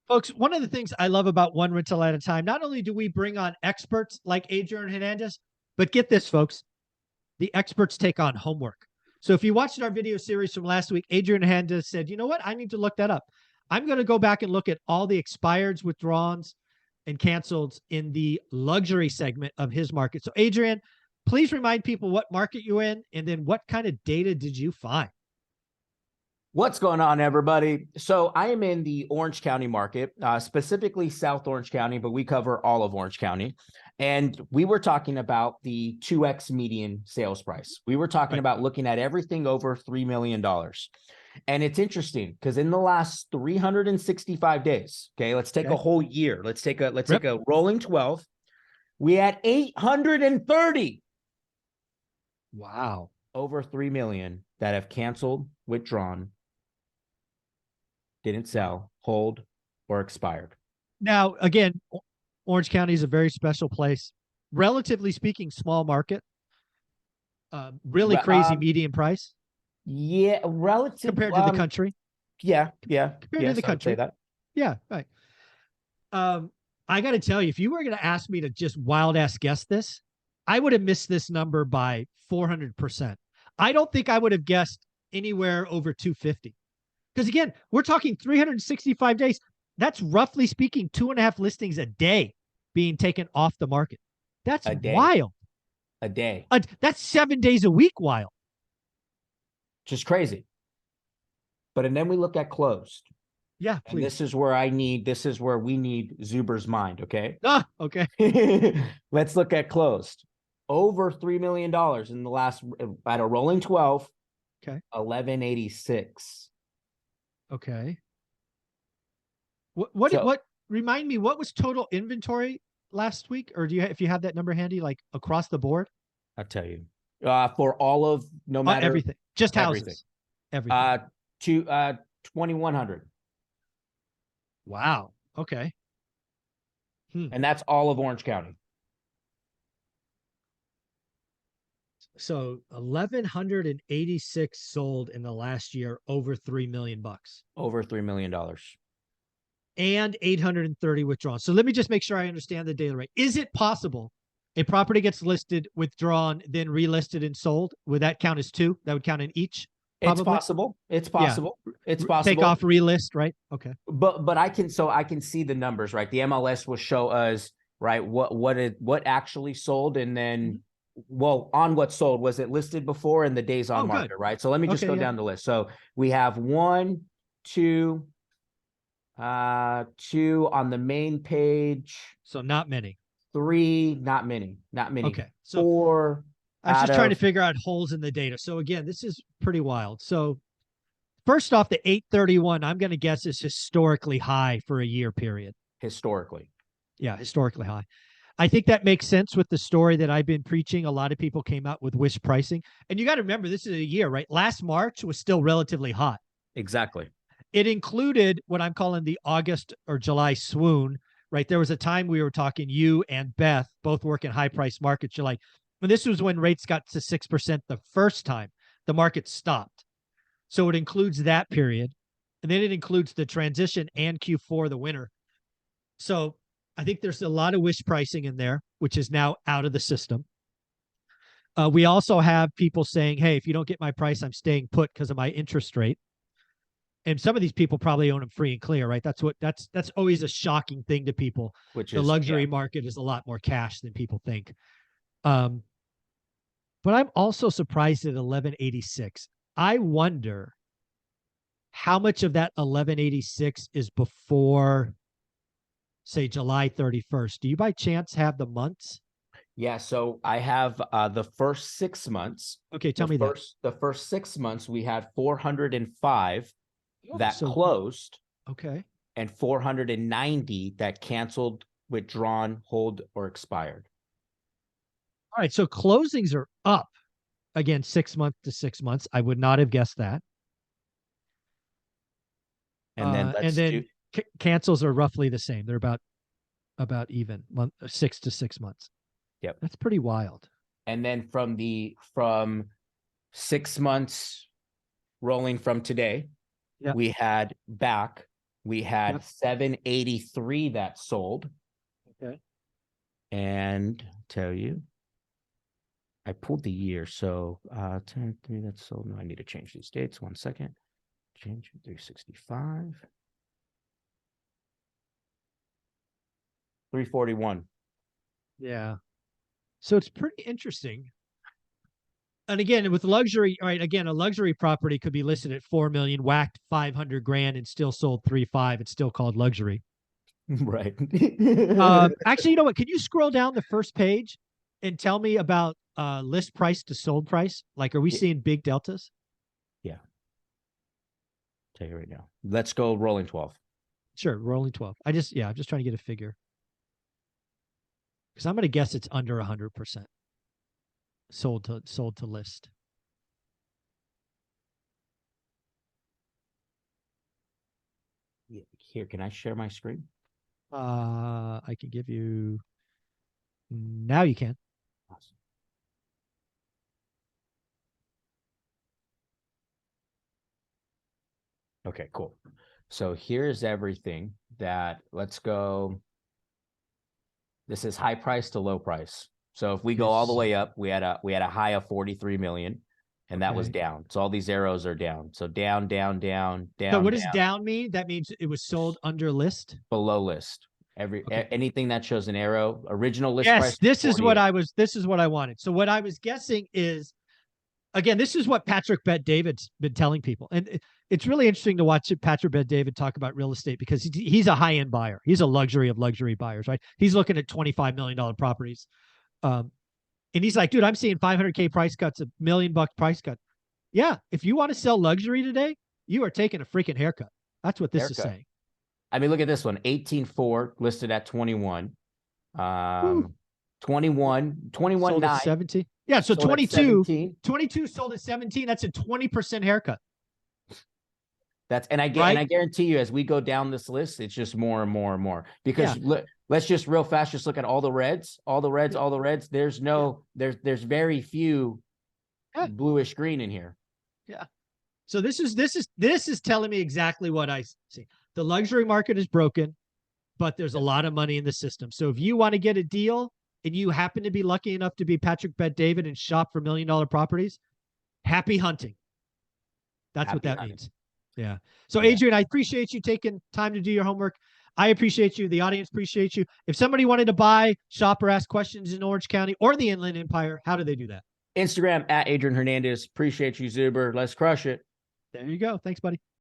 Folks, one of the things I love about One Rental at a Time, not only do we bring on experts like Adrian Hernandez, but get this, folks, the experts take on homework. So if you watched our video series from last week, Adrian Hernandez said, you know what? I need to look that up. I'm going to go back and look at all the expireds, withdrawals, and canceled in the luxury segment of his market. So Adrian, please remind people what market you're in, and then what kind of data did you find? What's going on, everybody? So I am in the Orange County market, specifically South Orange County, but we cover all of Orange County. And we were talking about the 2X median sales price. We were talking about looking at everything over $3 million. And it's interesting because in the last 365 days, okay, let's take a whole year. Let's take a rolling 12. We had 830. Wow. Over 3 million that have canceled, withdrawn, didn't sell, hold, or expired. Now, again, Orange County is a very special place. Relatively speaking, small market. Really crazy median price. Yeah, relative compared to the country. Yeah. Compared to the country. I would say that. Yeah, right. I got to tell you, if you were going to ask me to just wild ass guess this, I would have missed this number by 400%. I don't think I would have guessed anywhere over 250. Because again, we're talking 365 days. That's roughly speaking 2.5 listings a day being taken off the market. That's wild. A day. That's 7 days a week wild. Just crazy. And then we look at closed. Yeah, please. And this is where we need Zuber's mind, okay? Okay. Let's look at closed. Over $3 million in the last, at a rolling 12. Okay. 1186. Okay. What remind me, what was total inventory last week? Or if you have that number handy, like across the board? I'll tell you. For all of, no matter everything, just houses. Everything. 2,100. Wow. Okay. And that's all of Orange County. So 1,186 sold in the last year, over $3 million. Over $3 million. And 830 withdrawn. So let me just make sure I understand the data right. Is it possible a property gets listed, withdrawn, then relisted and sold? Would that count as two? That would count in each? Probably? It's possible. It's possible. Yeah. It's possible. Take off, relist, right? Okay. But I can see the numbers, right? The MLS will show us, right, what actually sold, and then on what sold. Was it listed before and the days on market, good. Right? So let me just go down the list. So we have 1, 2 on the main page. So not many. 3, not many. Okay. So 4. I was just trying to figure out holes in the data. So again, this is pretty wild. So first off, the 831, I'm going to guess is historically high for a year period. Historically. Yeah, historically high. I think that makes sense with the story that I've been preaching. A lot of people came out with wish pricing. And you got to remember, this is a year, right? Last March was still relatively hot. Exactly. It included what I'm calling the August or July swoon, right? There was a time we were talking, you and Beth both work in high price markets. You're like, and this was when rates got to 6% the first time the market stopped. So it includes that period. And then it includes the transition and Q4, the winter. So I think there's a lot of wish pricing in there, which is now out of the system. We also have people saying, hey, if you don't get my price, I'm staying put because of my interest rate. And some of these people probably own them free and clear, right? That's always a shocking thing to people. Which the luxury market is a lot more cash than people think. But I'm also surprised at 1186. I wonder how much of that 1186 is before, say, July 31st. Do you by chance have the months? Yeah, so I have the first 6 months. Okay, tell me that. The first 6 months, we had 405 that closed. Okay. And 490 that canceled, withdrawn, hold, or expired. All right, so closings are up. Again, 6 months to 6 months. I would not have guessed that. And then cancels are roughly the same. They're about even, 6 to 6 months. Yep. That's pretty wild. And then from 6 months rolling from today, we had back We had 783 that sold. Okay. And tell you, I pulled the year. So 10-3 that's sold. No, I need to change these dates. 1 second. Change 365. 341. Yeah. So it's pretty interesting. And again, with luxury, all right, again, a luxury property could be listed at 4 million, whacked 500 grand and still sold 3.5. It's still called luxury. Right. Actually, you know what? Can you scroll down the first page and tell me about list price to sold price? Like, are we seeing big deltas? Yeah. Tell you right now. Let's go rolling 12. Sure, rolling 12. I'm just trying to get a figure. Because I'm going to guess it's under 100% sold to list. Here, can I share my screen? I can give you. Now you can. Awesome. Okay, cool. So here's everything that, let's go. This is high price to low price. So if we go all the way up, we had a high of 43 million, and that was down. So all these arrows are down. So down, down, down, down. So what does down mean? That means it was sold under list? Below list. Anything that shows an arrow, original list yes, price. This is what I wanted. So what I was guessing is, again, this is what Patrick Bet-David's been telling people. And it's really interesting to watch Patrick Bet-David talk about real estate because he's a high-end buyer. He's a luxury of luxury buyers, right? He's looking at $25 million properties. And he's like, dude, I'm seeing 500K price cuts, $1 million price cut. Yeah. If you want to sell luxury today, you are taking a freaking haircut. That's what this is saying. I mean, look at this one, 18.4 listed at 21. 21 sold at 17. Yeah, so 22 sold at 17. That's a 20% haircut. And I guarantee you, as we go down this list, it's just more and more and more. Because let's just real fast just look at all the reds. There's there's very few bluish green in here. Yeah. So this is telling me exactly what I see. The luxury market is broken, but there's a lot of money in the system. So if you want to get a deal and you happen to be lucky enough to be Patrick Bet-David and shop for $1 million properties, happy hunting. That's what that means. Yeah. So Adrian, I appreciate you taking time to do your homework. I appreciate you. The audience appreciates you. If somebody wanted to buy, shop, or ask questions in Orange County or the Inland Empire, how do they do that? Instagram at Adrian Hernandez. Appreciate you, Zuber. Let's crush it. There you go. Thanks, buddy.